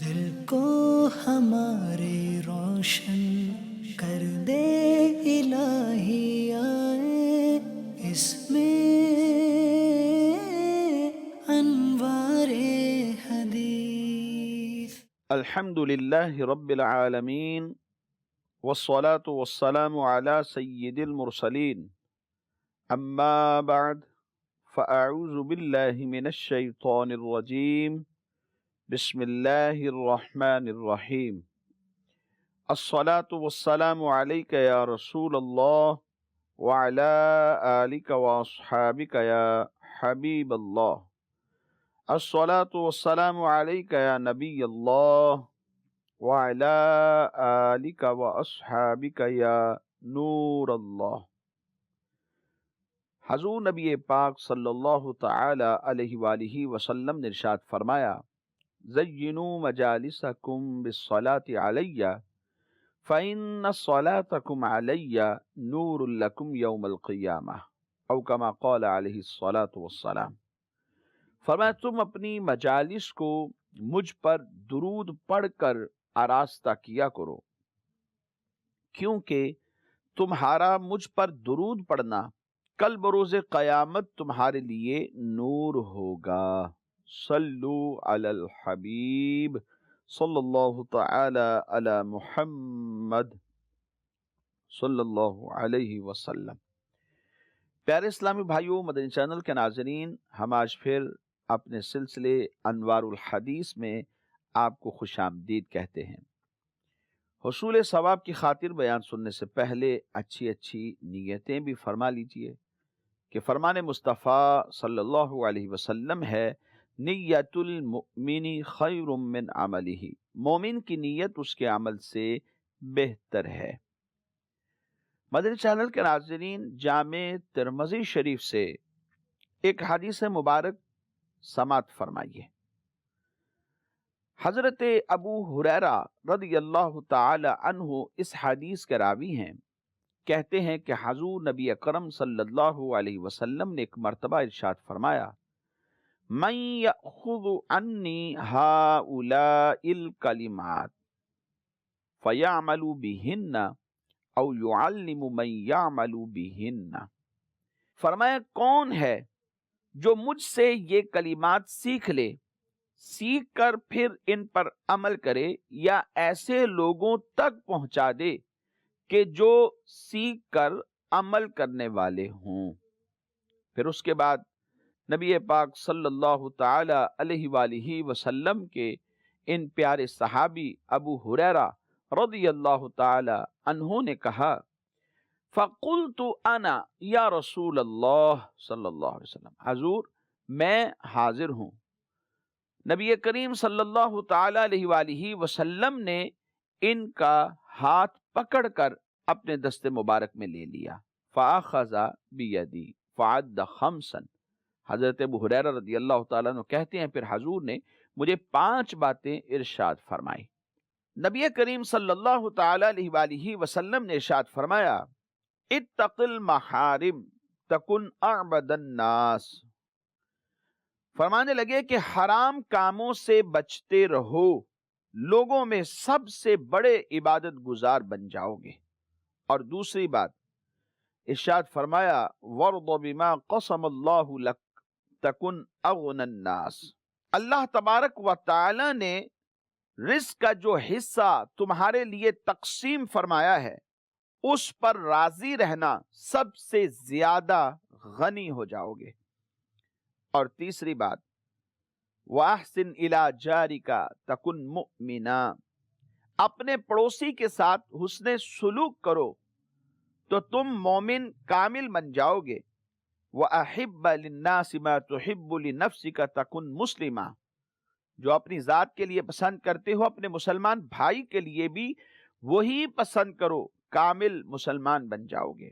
دل کو ہمارے روشن کر دے الہی، آئے اس میں انوار حدیث۔ الحمد للہ رب العالمین والصلاة والسلام علی سید المرسلین، اما بعد فاعوذ باللہ من الشیطان الرجیم، بسم اللہ الرحمن الرحیم۔ الصلاة والسلام علیک یا رسول اللہ وعلی آلک واصحابک یا حبیب اللہ۔ الصلاة والسلام علیک یا نبی اللہ وعلی آلک واصحابک یا نور اللہ۔ حضور نبی پاک صلی اللہ تعالی علیہ وآلہ وسلم نے ارشاد فرمایا، زینوا مجالسکم بالصلاة علی فإن صلاتکم علی نور لکم یوم القیامہ، او کما قال علیہ الصلاة والسلام۔ فرمایا تم اپنی مجالس کو مجھ پر درود پڑھ کر آراستہ کیا کرو، کیونکہ تمہارا مجھ پر درود پڑھنا کل بروز قیامت تمہارے لیے نور ہوگا۔ صلو علی الحبیب صلی اللہ تعالی علی محمد صلی اللہ علیہ وسلم۔ پیارے اسلامی بھائیوں، مدنی چینل کے ناظرین، ہم آج پھر اپنے سلسلے انوار الحدیث میں آپ کو خوش آمدید کہتے ہیں۔ حصول ثواب کی خاطر بیان سننے سے پہلے اچھی نیتیں بھی فرما لیجئے کہ فرمان مصطفیٰ صلی اللہ علیہ وسلم ہے، نیت المؤمن خیر من عملہ، مومن کی نیت اس کے عمل سے بہتر ہے۔ مدنی چینل کے ناظرین، جامع ترمذی شریف سے ایک حدیث مبارک سماعت فرمائیے۔ حضرت ابو ہریرہ رضی اللہ تعالی عنہ اس حدیث کے راوی ہیں، کہتے ہیں کہ حضور نبی اکرم صلی اللہ علیہ وسلم نے ایک مرتبہ ارشاد فرمایا، من یأخذ عنی ہؤلاء الکلمات فیعمل بہن او یعلم من یعمل بہن۔ فرمایا کون ہے جو مجھ سے یہ کلمات سیکھ لے، سیکھ کر پھر ان پر عمل کرے، یا ایسے لوگوں تک پہنچا دے کہ جو سیکھ کر عمل کرنے والے ہوں۔ پھر اس کے بعد نبی پاک صلی اللہ تعالی علیہ وآلہ وسلم کے ان پیارے صحابی ابو ہریرہ رضی اللہ تعالی عنہ نے کہا، فَقُلْتُ أَنَا یا رسول اللہ صلی اللہ علیہ وسلم، حضور میں حاضر ہوں۔ نبی کریم صلی اللہ تعالی علیہ وآلہ وسلم نے ان کا ہاتھ پکڑ کر اپنے دست مبارک میں لے لیا، فَأَخَذَ بِيَدِي فَعَدَّ خَمْسًا۔ حضرت ابو ہریرہ رضی اللہ تعالیٰ عنہ کہتے ہیں پھر حضور نے مجھے 5 باتیں ارشاد فرمائی۔ نبی کریم صلی اللہ تعالی علیہ وآلہ وسلم نے ارشاد فرمایا، اتق المحارم تکن اعبد الناس۔ فرمانے لگے کہ حرام کاموں سے بچتے رہو، لوگوں میں سب سے بڑے عبادت گزار بن جاؤ گے۔ اور دوسری بات ارشاد فرمایا، وَارْضَ بِمَا قَسَمَ اللَّهُ لَكَ تَكُنْ أَغْنَى النَّاسِ۔ اللہ تبارک و تعالی نے رزق کا جو حصہ تمہارے لیے تقسیم فرمایا ہے، اس پر راضی رہنا، سب سے زیادہ غنی ہو جاؤ گے۔ اور تیسری بات، وَأَحْسِنْ إِلَىٰ جَارِكَ تَكُنْ مُؤْمِنًا، اپنے پڑوسی کے ساتھ حسن سلوک کرو تو تم مومن کامل بن جاؤ گے۔ وَأَحِبَّ لِلنَّاسِ مَا تُحِبُّ لِنَفْسِكَ تَكُنْ مُسْلِمًا، جو اپنی ذات کے لیے پسند کرتے ہو اپنے مسلمان بھائی کے لیے بھی وہی پسند کرو، کامل مسلمان بن جاؤ گے۔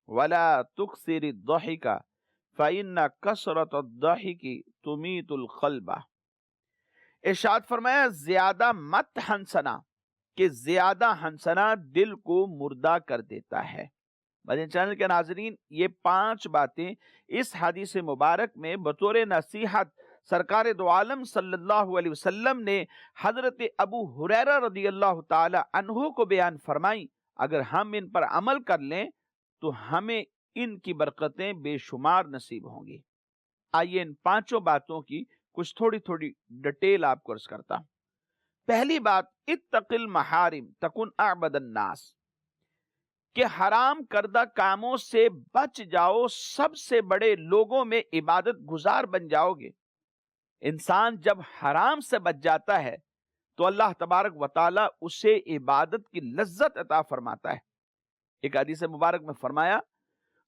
وَلَا تُكْثِرِ الضَّحِكَ فَإِنَّ كَثْرَةَ الضَّحِكِ تُمِيتُ الْقَلْبَ۔ ارشاد فرمایا زیادہ مت ہنسنا، کہ زیادہ ہنسنا دل کو مردہ کر دیتا ہے۔ مدنی چینل کے ناظرین، یہ 5 باتیں اس حدیث مبارک میں بطور نصیحت سرکار دو عالم صلی اللہ علیہ وسلم نے حضرت ابو ہریرہ رضی اللہ تعالی عنہ کو بیان فرمائی، اگر ہم ان پر عمل کر لیں تو ہمیں ان کی برکتیں بے شمار نصیب ہوں گی۔ آئیے ان پانچوں باتوں کی کچھ تھوڑی تھوڑی ڈیٹیل آپ کو عرض کرتا ہوں۔ پہلی بات، اتق المحارم تکن اعبد الناس، کہ حرام کردہ کاموں سے بچ جاؤ، سب سے بڑے لوگوں میں عبادت گزار بن جاؤ گے۔ انسان جب حرام سے بچ جاتا ہے تو اللہ تبارک و تعالی اسے عبادت کی لذت عطا فرماتا ہے۔ ایک حدیث مبارک میں فرمایا،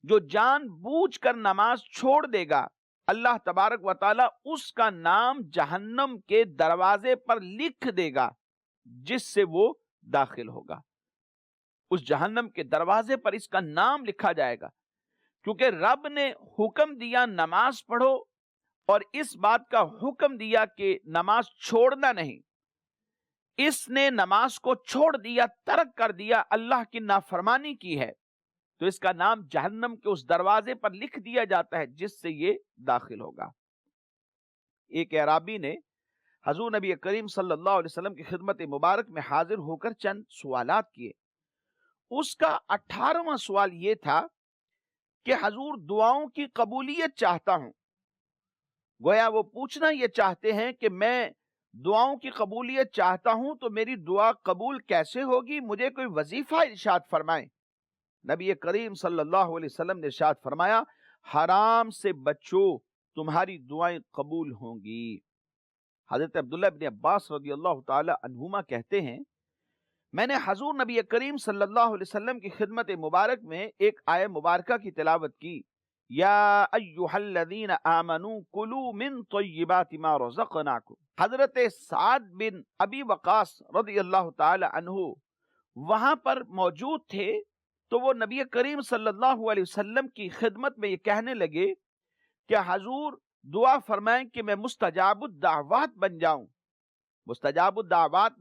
جو جان بوجھ کر نماز چھوڑ دے گا، اللہ تبارک و تعالی اس کا نام جہنم کے دروازے پر لکھ دے گا جس سے وہ داخل ہوگا۔ اس جہنم کے دروازے پر اس کا نام لکھا جائے گا، کیونکہ رب نے حکم دیا نماز پڑھو، اور اس بات کا حکم دیا کہ نماز چھوڑنا نہیں۔ اس نے نماز کو چھوڑ دیا، ترک کر دیا، اللہ کی نافرمانی کی ہے، تو اس کا نام جہنم کے اس دروازے پر لکھ دیا جاتا ہے جس سے یہ داخل ہوگا۔ ایک اعرابی نے حضور نبی کریم صلی اللہ علیہ وسلم کی خدمت مبارک میں حاضر ہو کر چند سوالات کیے۔ اس کا 18واں سوال یہ تھا کہ حضور دعاؤں کی قبولیت چاہتا ہوں۔ گویا وہ پوچھنا یہ چاہتے ہیں کہ میں دعاؤں کی قبولیت چاہتا ہوں تو میری دعا قبول کیسے ہوگی، مجھے کوئی وظیفہ ارشاد فرمائیں۔ نبی کریم صلی اللہ علیہ وسلم نے ارشاد فرمایا، حرام سے بچو، تمہاری دعائیں قبول ہوں گی۔ حضرت عبداللہ بن عباس رضی اللہ تعالی عنہما کہتے ہیں، میں نے حضور نبی کریم صلی اللہ علیہ وسلم کی خدمت مبارک میں ایک آیہ مبارکہ کی تلاوت کی، یا ایھا الذین آمنوا کلوا من طیبات ما رزقناکم۔ حضرت سعد بن ابی وقاص رضی اللہ تعالی عنہ وہاں پر موجود تھے، تو وہ نبی کریم صلی اللہ علیہ وسلم کی خدمت میں یہ کہنے لگے کہ حضور دعا فرمائیں کہ میں مستجاب الدعوات بن جاؤں۔ مستجاب الدعوات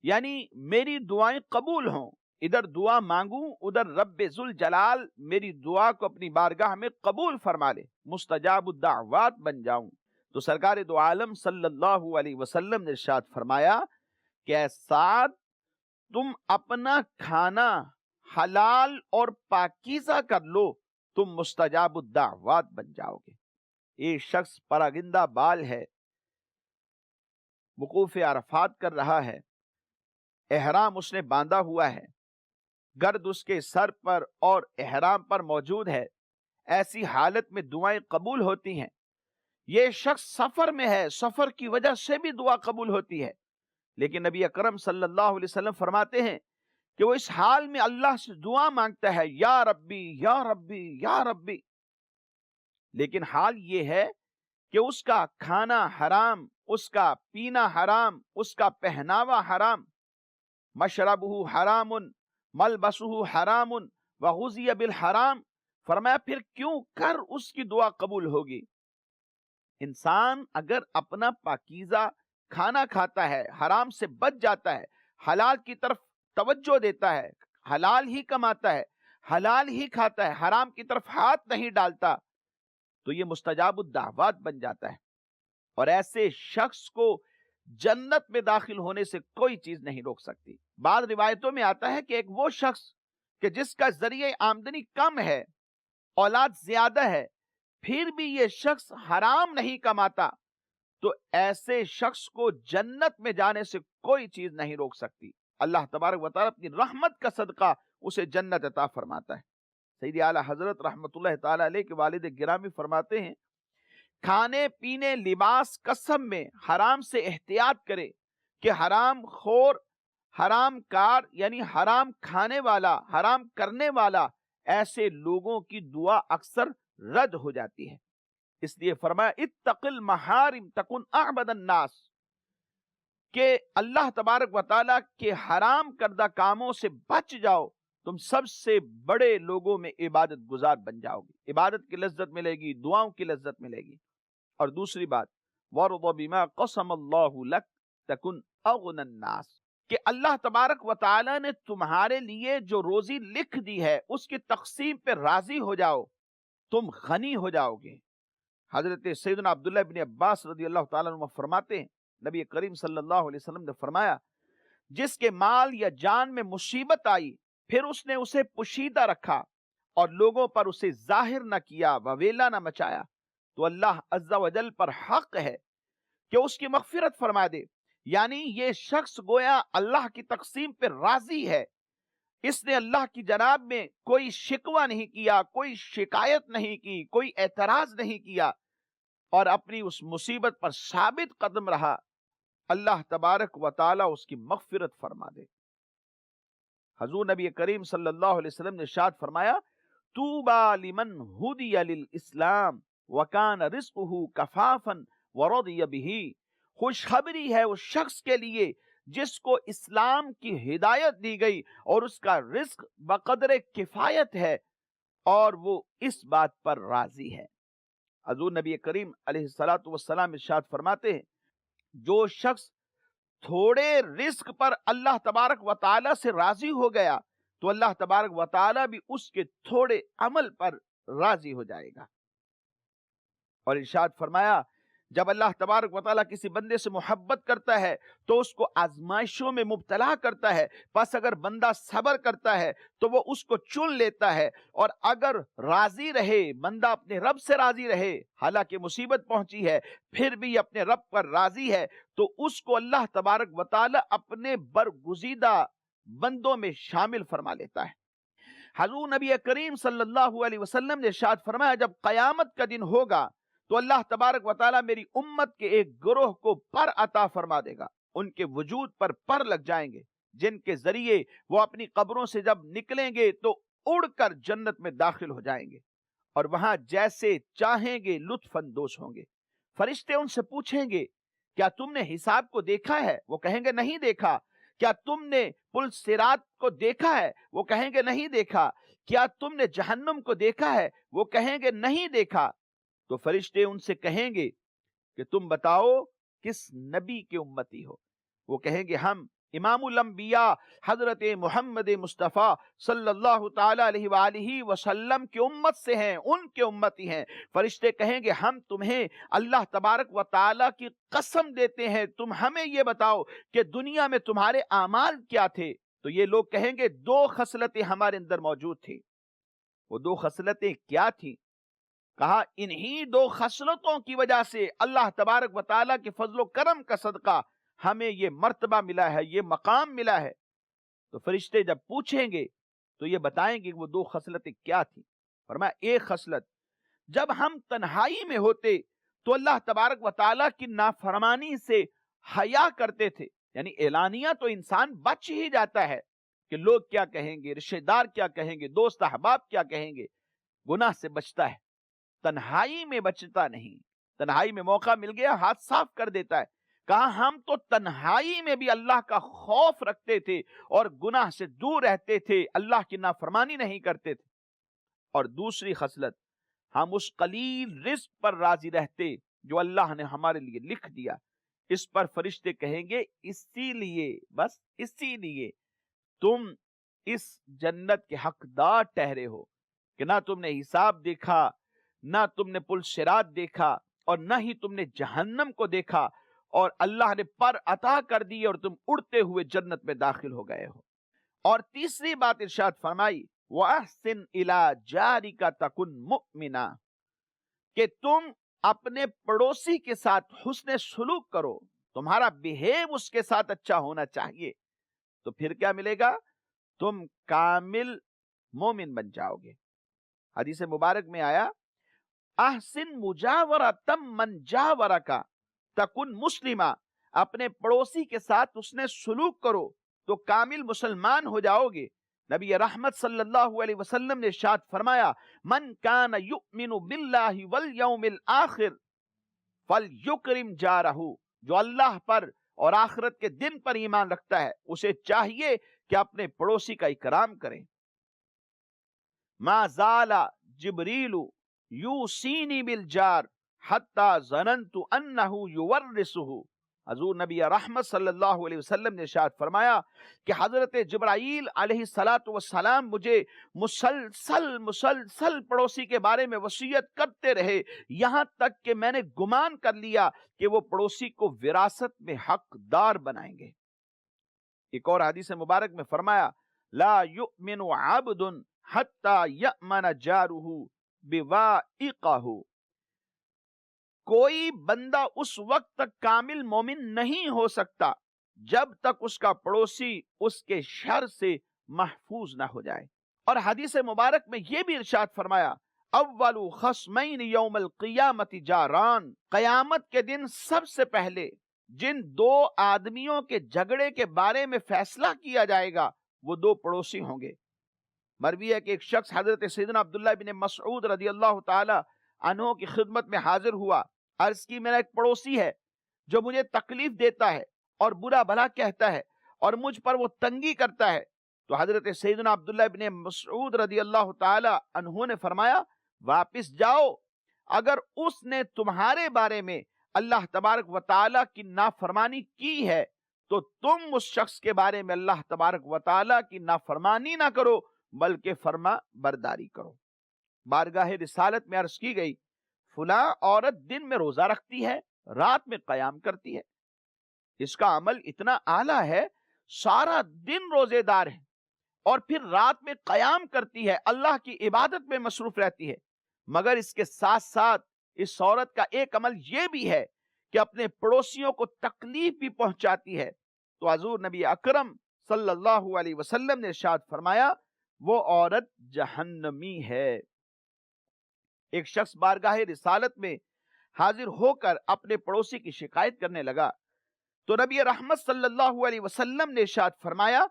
یعنی میری دعائیں قبول ہوں، ادھر دعا مانگوں، ادھر رب ذوالجلال میری دعا کو اپنی بارگاہ میں قبول فرما لے، مستجاب الدعوات بن جاؤں۔ تو سرکار دو عالم صلی اللہ علیہ وسلم نے ارشاد فرمایا کہ اے سعد، تم اپنا کھانا حلال اور پاکیزہ کر لو، تم مستجاب الدعوات بن جاؤ گے۔ ایک شخص پراگندہ بال ہے، وقوف عرفات کر رہا ہے، احرام اس نے باندھا ہوا ہے، گرد اس کے سر پر اور احرام پر موجود ہے، ایسی حالت میں دعائیں قبول ہوتی ہیں۔ یہ شخص سفر میں ہے، سفر کی وجہ سے بھی دعا قبول ہوتی ہے، لیکن نبی اکرم صلی اللہ علیہ وسلم فرماتے ہیں کہ وہ اس حال میں اللہ سے دعا مانگتا ہے، یا ربی یا ربی یا ربی، لیکن حال یہ ہے کہ اس کا کھانا حرام، اس کا پینا حرام، اس کا پہناوا حرام، مشربہ حرام ملبسہ حرام وغذی بالحرام۔ فرمایا پھر کیوں کر اس کی دعا قبول ہوگی؟ انسان اگر اپنا پاکیزہ کھانا کھاتا ہے، حرام سے بچ جاتا ہے، حلال کی طرف توجہ دیتا ہے، حلال ہی کماتا ہے، حلال ہی کھاتا ہے، حرام کی طرف ہاتھ نہیں ڈالتا، تو یہ مستجاب الدعوات بن جاتا ہے، اور ایسے شخص کو جنت میں داخل ہونے سے کوئی چیز نہیں روک سکتی۔ بعض روایتوں میں آتا ہے کہ ایک وہ شخص کہ جس کا ذریعہ آمدنی کم ہے، اولاد زیادہ ہے، پھر بھی یہ شخص حرام نہیں کماتا، تو ایسے شخص کو جنت میں جانے سے کوئی چیز نہیں روک سکتی۔ اللہ تبارک و تعالیٰ اپنی رحمت کا صدقہ اسے جنت عطا فرماتا ہے۔ سیدی اعلیٰ حضرت رحمت اللہ تعالیٰ علیہ کے والد گرامی فرماتے ہیں، کھانے پینے لباس کسب میں حرام سے احتیاط کرے کہ حرام خور، حرام کار یعنی حرام کھانے والا، حرام کرنے والا، ایسے لوگوں کی دعا اکثر رد ہو جاتی ہے۔ اس لیے فرمایا اتق المحارم تکن اعبد الناس، کہ اللہ تبارک و تعالیٰ کے حرام کردہ کاموں سے بچ جاؤ، تم سب سے بڑے لوگوں میں عبادت گزار بن جاؤ گے، عبادت کی لذت ملے گی، دعاؤں کی لذت ملے گی۔ اور دوسری بات، وَرْضَ بِمَا قَسَمَ اللَّهُ لَكَ تَكُنْ أَغْنَى النَّاسِ، کہ اللہ تبارک و تعالیٰ نے تمہارے لیے جو روزی لکھ دی ہے اس کی تقسیم پہ راضی ہو جاؤ، تم غنی ہو جاؤ گے۔ حضرت سیدنا عبداللہ بن عباس رضی اللہ تعالیٰ عنہ فرماتے ہیں نبی کریم صلی اللہ علیہ وسلم نے فرمایا جس کے مال یا جان میں مصیبت آئی پھر اس نے اسے پوشیدہ رکھا اور لوگوں پر اسے ظاہر نہ کیا وویلا نہ مچایا تو اللہ عز و جل پر حق ہے کہ اس کی مغفرت فرما دے. یعنی یہ شخص گویا اللہ کی تقسیم پہ راضی ہے. اس نے اللہ کی جناب میں کوئی شکوہ نہیں کیا, کوئی شکایت نہیں کی, کوئی اعتراض نہیں کیا اور اپنی اس مصیبت پر ثابت قدم رہا. اللہ تبارک و تعالی اس کی مغفرت فرما دے. حضور نبی کریم صلی اللہ علیہ وسلم نے ارشاد فرمایا طوبى لمن هدي للاسلام وكان رزقه كفافا ورضي به. خوشخبری ہے اس شخص کے لیے جس کو اسلام کی ہدایت دی گئی اور اس کا رزق بقدر کفایت ہے اور وہ اس بات پر راضی ہے. حضور نبی کریم علیہ الصلوۃ والسلام ارشاد فرماتے ہیں جو شخص تھوڑے رزق پر اللہ تبارک و تعالی سے راضی ہو گیا تو اللہ تبارک و تعالی بھی اس کے تھوڑے عمل پر راضی ہو جائے گا. اور ارشاد فرمایا جب اللہ تبارک و تعالیٰ کسی بندے سے محبت کرتا ہے تو اس کو آزمائشوں میں مبتلا کرتا ہے, پس اگر بندہ صبر کرتا ہے تو وہ اس کو چن لیتا ہے, اور اگر راضی رہے بندہ اپنے رب سے راضی رہے حالانکہ مصیبت پہنچی ہے پھر بھی اپنے رب پر راضی ہے تو اس کو اللہ تبارک و تعالیٰ اپنے برگزیدہ بندوں میں شامل فرما لیتا ہے. حضور نبی کریم صلی اللہ علیہ وسلم نے ارشاد فرمایا جب قیامت کا دن ہوگا تو اللہ تبارک و تعالیٰ میری امت کے ایک گروہ کو پر عطا فرما دے گا. ان کے وجود پر لگ جائیں گے جن کے ذریعے وہ اپنی قبروں سے جب نکلیں گے تو اڑ کر جنت میں داخل ہو جائیں گے اور وہاں جیسے چاہیں گے لطف اندوز ہوں گے. فرشتے ان سے پوچھیں گے کیا تم نے حساب کو دیکھا ہے؟ وہ کہیں گے نہیں دیکھا. کیا تم نے پل صراط کو دیکھا ہے؟ وہ کہیں گے نہیں دیکھا. کیا تم نے جہنم کو دیکھا ہے؟ وہ کہیں گے نہیں دیکھا. تو فرشتے ان سے کہیں گے کہ تم بتاؤ کس نبی کے امتی ہو؟ وہ کہیں گے ہم امام الانبیاء حضرت محمد مصطفیٰ صلی اللہ تعالی علیہ وآلہ وسلم کی امت سے ہیں, ان کے امتی ہیں. فرشتے کہیں گے ہم تمہیں اللہ تبارک و تعالی کی قسم دیتے ہیں تم ہمیں یہ بتاؤ کہ دنیا میں تمہارے اعمال کیا تھے. تو یہ لوگ کہیں گے دو خصلتیں ہمارے اندر موجود تھیں. وہ دو خصلتیں کیا تھیں؟ کہا انہی دو خصلتوں کی وجہ سے اللہ تبارک و تعالیٰ کے فضل و کرم کا صدقہ ہمیں یہ مرتبہ ملا ہے, یہ مقام ملا ہے. تو فرشتے جب پوچھیں گے تو یہ بتائیں گے کہ وہ دو خصلتیں کیا تھیں. فرمایا ایک خصلت جب ہم تنہائی میں ہوتے تو اللہ تبارک و تعالیٰ کی نافرمانی سے حیا کرتے تھے. یعنی اعلانیہ تو انسان بچ ہی جاتا ہے کہ لوگ کیا کہیں گے, رشتہ دار کیا کہیں گے, دوست احباب کیا کہیں گے, گناہ سے بچتا ہے. تنہائی میں بچتا نہیں. تنہائی میں موقع مل گیا ہاتھ صاف کر دیتا ہے. کہا ہم تو تنہائی میں بھی اللہ کا خوف رکھتے تھے اور گناہ سے دور رہتے تھے, اللہ کی نافرمانی نہیں کرتے تھے. اور دوسری خصلت ہم اس قلیل رزق پر راضی رہتے جو اللہ نے ہمارے لیے لکھ دیا. اس پر فرشتے کہیں گے اسی لیے, بس اسی لیے تم اس جنت کے حقدار ٹھہرے ہو کہ نہ تم نے حساب دیکھا, نہ تم نے پل صراط دیکھا, اور نہ ہی تم نے جہنم کو دیکھا, اور اللہ نے پر عطا کر دی اور تم اڑتے ہوئے جنت میں داخل ہو گئے ہو. اور تیسری بات ارشاد فرمائی وَأَحْسِنْ إِلَىٰ جَارِكَ تَكُنْ مُؤْمِنًا کہ تم اپنے پڑوسی کے ساتھ حسن سلوک کرو, تمہارا بیہیو اس کے ساتھ اچھا ہونا چاہیے. تو پھر کیا ملے گا؟ تم کامل مومن بن جاؤ گے. حدیث مبارک میں آیا احسن مجاورۃ من جاورک تکن مسلما, اپنے پڑوسی کے ساتھ اس نے سلوک کرو تو کامل مسلمان ہو جاؤ گے. نبی رحمت صلی اللہ علیہ وسلم نے ارشاد فرمایا من کان یؤمن باللہ والیوم الآخر فلیکرم جارہ, جو اللہ پر اور آخرت کے دن پر ایمان رکھتا ہے اسے چاہیے کہ اپنے پڑوسی کا اکرام کریں. ما زال جبریل یوصینی بالجار حتی ظننت انہ یورثہ, حضور نبی رحمت صلی اللہ علیہ وسلم نے ارشاد فرمایا کہ حضرت جبرائیل علیہ الصلاۃ والسلام مجھے مسلسل پڑوسی کے بارے میں وصیت کرتے رہے، یہاں تک کہ میں نے گمان کر لیا کہ وہ پڑوسی کو وراثت میں حقدار بنائیں گے۔ ایک اور حدیث مبارک میں فرمایا لا یؤمن عبد حتی یأمن جارہ بوائقہ، کوئی بندہ اس وقت تک کامل مومن نہیں ہو سکتا جب تک اس کا پڑوسی اس کے شر سے محفوظ نہ ہو جائے۔ اور حدیث مبارک میں یہ بھی ارشاد فرمایا اول خصمین یوم القیامت جاران، قیامت کے دن سب سے پہلے جن دو آدمیوں کے جھگڑے کے بارے میں فیصلہ کیا جائے گا وہ دو پڑوسی ہوں گے۔ مروی ہے کہ ایک شخص حضرت سیدنا عبداللہ بن مسعود رضی اللہ تعالی عنہ کی خدمت میں حاضر ہوا، عرض کی میرا ایک پڑوسی ہے جو مجھے تکلیف دیتا ہے اور برا بھلا کہتا ہے اور مجھ پر وہ تنگی کرتا ہے۔ تو حضرت سیدنا عبداللہ بن مسعود رضی اللہ تعالی عنہ نے فرمایا واپس جاؤ، اگر اس نے تمہارے بارے میں اللہ تبارک و تعالی کی نافرمانی کی ہے تو تم اس شخص کے بارے میں اللہ تبارک و تعالی کی نافرمانی نہ کرو بلکہ فرما برداری کرو۔ بارگاہ رسالت میں عرض کی گئی فلاں عورت دن میں روزہ رکھتی ہے، رات میں قیام کرتی ہے، اس کا عمل اتنا اعلیٰ ہے، سارا دن روزے دار ہے اور پھر رات میں قیام کرتی ہے، اللہ کی عبادت میں مصروف رہتی ہے، مگر اس کے ساتھ ساتھ اس عورت کا ایک عمل یہ بھی ہے کہ اپنے پڑوسیوں کو تکلیف بھی پہنچاتی ہے۔ تو حضور نبی اکرم صلی اللہ علیہ وسلم نے ارشاد فرمایا وہ عورت جہنمی ہے۔ ایک شخص بارگاہ رسالت میں حاضر ہو کر اپنے پڑوسی کی شکایت کرنے لگا تو نبی رحمت صلی اللہ علیہ وسلم نے ارشاد فرمایا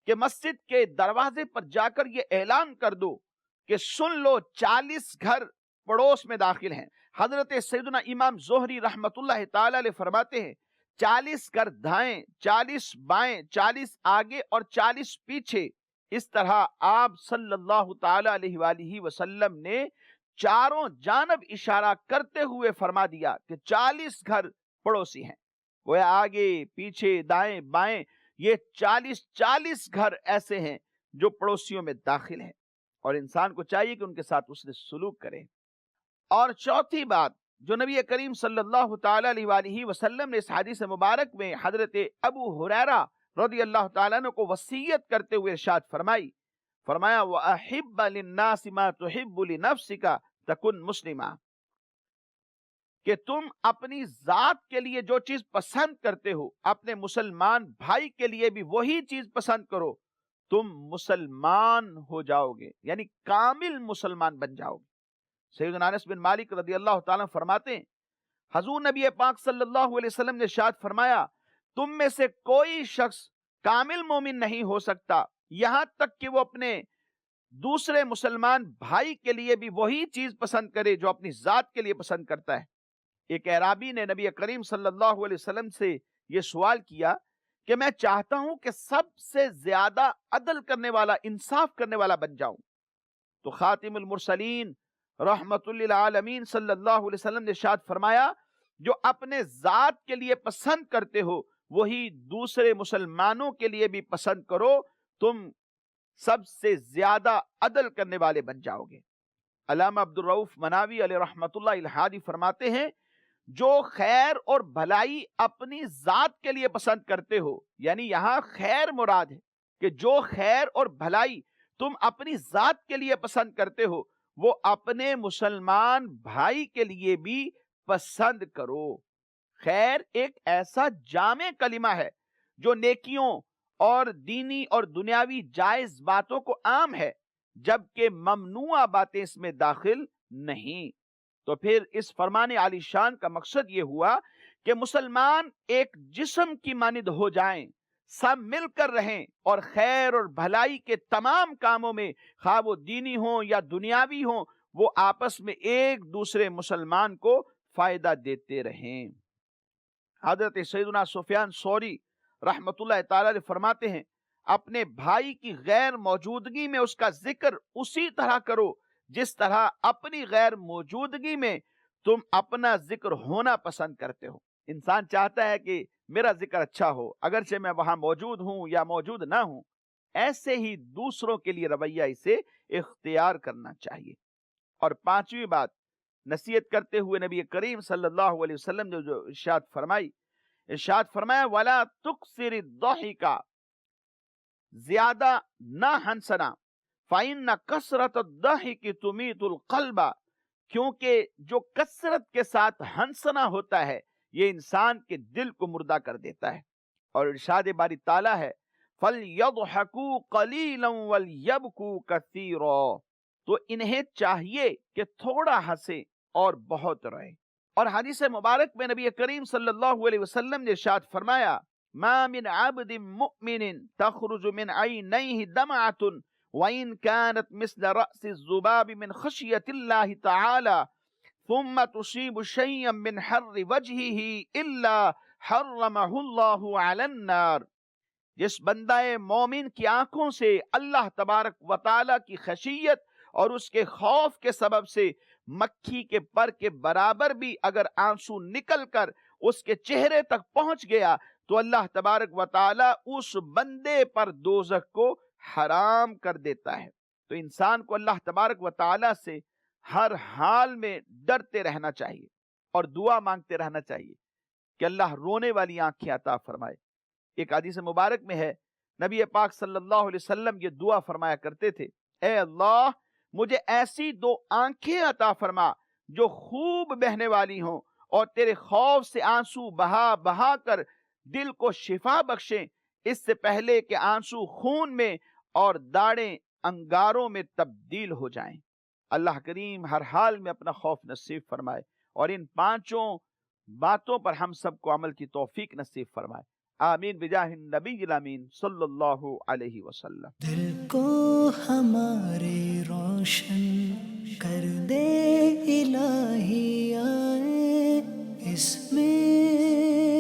کہ مسجد کے دروازے پر جا کر یہ اعلان کر دو کہ سن لو 40 گھر پڑوس میں داخل ہیں۔ حضرت سیدنا امام زہری رحمت اللہ تعالی علیہ فرماتے ہیں 40 گھر دائیں، 40 بائیں، 40 آگے اور 40 پیچھے، اس طرح آپ صلی اللہ تعالی علیہ وآلہ وسلم نے چاروں جانب اشارہ کرتے ہوئے فرما دیا کہ 40 گھر پڑوسی ہیں۔ وہ آگے پیچھے دائیں بائیں یہ 40 گھر ایسے ہیں جو پڑوسیوں میں داخل ہیں اور انسان کو چاہیے کہ ان کے ساتھ اس نے سلوک کرے۔ اور چوتھی بات جو نبی کریم صلی اللہ تعالی علیہ وآلہ وسلم نے اس حدیث مبارک میں حضرت ابو ہریرہ رضی اللہ تعالیٰ عنہ کو وصیت کرتے ہوئے ارشاد فرمایا وَأَحِبَّ لِلنَّاسِ مَا تُحِبُّ لِنَفْسِكَ تَكُنْ مُسْلِمًا، کہ تم اپنی ذات کے لیے جو چیز پسند کرتے ہو اپنے مسلمان بھائی کے لیے بھی وہی چیز پسند کرو، تم مسلمان ہو جاؤ گے، یعنی کامل مسلمان بن جاؤ گے۔ سیدنا انس بن مالک رضی اللہ تعالیٰ فرماتے ہیں حضور نبی پاک صلی اللہ علیہ وسلم نے ارشاد فرمایا تم میں سے کوئی شخص کامل مومن نہیں ہو سکتا یہاں تک کہ وہ اپنے دوسرے مسلمان بھائی کے لیے بھی وہی چیز پسند کرے جو اپنی ذات کے لیے پسند کرتا ہے۔ ایک اعرابی نے نبی کریم صلی اللہ علیہ وسلم سے یہ سوال کیا کہ میں چاہتا ہوں کہ سب سے زیادہ عدل کرنے والا، انصاف کرنے والا بن جاؤں، تو خاتم المرسلین رحمت للعالمین صلی اللہ علیہ وسلم نے ارشاد فرمایا جو اپنے ذات کے لیے پسند کرتے ہو وہی دوسرے مسلمانوں کے لیے بھی پسند کرو، تم سب سے زیادہ عدل کرنے والے بن جاؤ گے۔ علامہ عبدالرؤف مناوی علیہ رحمت اللہ الہادی فرماتے ہیں جو خیر اور بھلائی اپنی ذات کے لیے پسند کرتے ہو، یعنی یہاں خیر مراد ہے کہ جو خیر اور بھلائی تم اپنی ذات کے لیے پسند کرتے ہو وہ اپنے مسلمان بھائی کے لیے بھی پسند کرو۔ خیر ایک ایسا جامع کلمہ ہے جو نیکیوں اور دینی اور دنیاوی جائز باتوں کو عام ہے، جبکہ ممنوع باتیں اس میں داخل نہیں۔ تو پھر اس فرمان عالی شان کا مقصد یہ ہوا کہ مسلمان ایک جسم کی مانند ہو جائیں، سب مل کر رہیں اور خیر اور بھلائی کے تمام کاموں میں خواہ وہ دینی ہوں یا دنیاوی ہوں وہ آپس میں ایک دوسرے مسلمان کو فائدہ دیتے رہیں۔ حضرت سیدنا سفیان ثوری رحمت اللہ تعالی علیہ فرماتے ہیں اپنے بھائی کی غیر موجودگی میں اس کا ذکر اسی طرح کرو جس طرح اپنی غیر موجودگی میں تم اپنا ذکر ہونا پسند کرتے ہو۔ انسان چاہتا ہے کہ میرا ذکر اچھا ہو، اگرچہ میں وہاں موجود ہوں یا موجود نہ ہوں، ایسے ہی دوسروں کے لیے رویہ اسے اختیار کرنا چاہیے۔ اور پانچویں بات، نصیحت کرتے ہوئے نبی کریم صلی اللہ علیہ وسلم نے جو ارشاد فرمایا وَلَا تُكْثِرِ الضَّحِكَ، زیادہ نہ ہنسنا، فَإِنَّ كَثْرَةَ الضَّحِكِ تُمِيتُ الْقَلْبَ، کیونکہ جو کثرت کے ساتھ ہنسنا ہوتا ہے یہ انسان کے دل کو مردہ کر دیتا ہے۔ اور ارشاد باری تعالیٰ ہے فَلْيَضْحَكُوا قَلِيلًا وَلْيَبْكُوا كَثِيرًا، تو انہیں چاہیے کہ تھوڑا ہنسیں اور بہت روئیں۔ اور حدیث مبارک میں نبی کریم صلی اللہ علیہ وسلم نے ارشاد فرمایا ما من عبد مؤمن تخرج من عینیہ دمعۃ وإن كانت مثل رأس الذباب من خشیة اللہ تعالی ثم تصیب شیئا من حر وجهه الا حرمہ اللہ علی النار، جس بندہ مومن کی آنکھوں سے اللہ تبارک و تعالی کی خشیت اور اس کے خوف کے سبب سے مکھی کے پر کے برابر بھی اگر آنسو نکل کر اس کے چہرے تک پہنچ گیا تو اللہ تبارک و تعالی اس بندے پر دوزخ کو حرام کر دیتا ہے۔ تو انسان کو اللہ تبارک و تعالی سے ہر حال میں ڈرتے رہنا چاہیے اور دعا مانگتے رہنا چاہیے کہ اللہ رونے والی آنکھیں عطا فرمائے۔ ایک حدیث مبارک میں ہے نبی پاک صلی اللہ علیہ وسلم یہ دعا فرمایا کرتے تھے اے اللہ مجھے ایسی دو آنکھیں عطا فرما جو خوب بہنے والی ہوں اور تیرے خوف سے آنسو بہا بہا کر دل کو شفا بخشیں، اس سے پہلے کہ آنسو خون میں اور داڑیں انگاروں میں تبدیل ہو جائیں۔ اللہ کریم ہر حال میں اپنا خوف نصیب فرمائے اور ان پانچوں باتوں پر ہم سب کو عمل کی توفیق نصیب فرمائے، آمین بجاہ النبی الامین صلی اللہ علیہ وسلم۔ دل کو ہمارے روشن کر دے الہی آئے اس میں